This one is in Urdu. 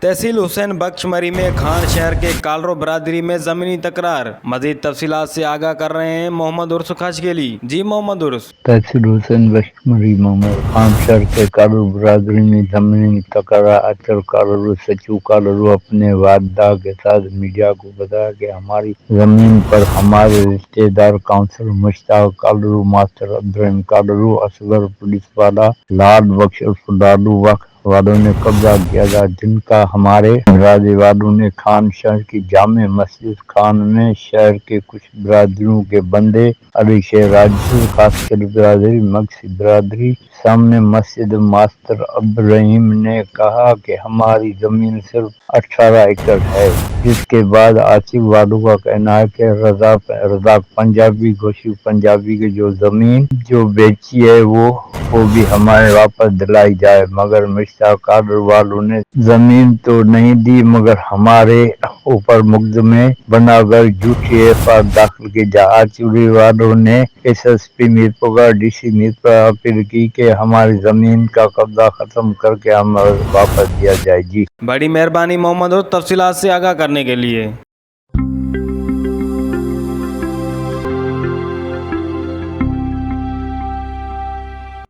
تحصیل حسین بخش مری میں خان شہر کے کالرو برادری میں زمینی تکرار۔ مزید تفصیلات سے آگاہ کر رہے ہیں محمد عرس خاشگیلی۔ جی محمد عرس۔ تحصیل حسین بخش مری محمد خان شہر کے کالرو برادری میں زمینی تکرار۔ اچل کالرو سچو کالرو اپنے والدہ کے ساتھ میڈیا کو بتایا کہ ہماری زمین پر ہمارے رشتہ دار کونسلر مشتاق کالرو، ماسٹر عبدالرحیم کالرو، اصغر پولیس والا، لال بخش عرف لالو وقت والوں نے قبضہ کیا تھا، جن کا ہمارے برادری والوں نے خان شہر کی جامع مسجد خان میں شہر کے کچھ برادریوں کے بندے علی شیر راجپور، خاص برادری، مگسی برادری سامنے مسجد ماسٹر عبدالرحیم نے کہا کہ ہماری زمین صرف 18 ایکڑ ہے، جس کے بعد عاصف والوں کا کہنا ہے کہ رزاق پنجابی، گوشو پنجابی کی جو زمین جو بیچی ہے وہ بھی ہمیں واپس دلائی جائے، مگر مشتاق کالرو والوں نے زمین تو نہیں دی مگر ہمارے اوپر مقدمے بنا کر جھوٹی FIR داخل کی جائے۔ آچوری والوں نے SSP Mirpur, DC Mirpur appeal کی کہ ہماری زمین کا قبضہ ختم کر کے ہمیں واپس دیا جائے۔ جی بڑی مہربانی محمد عرس تفصیلات سے آگاہ کرنے کے لیے۔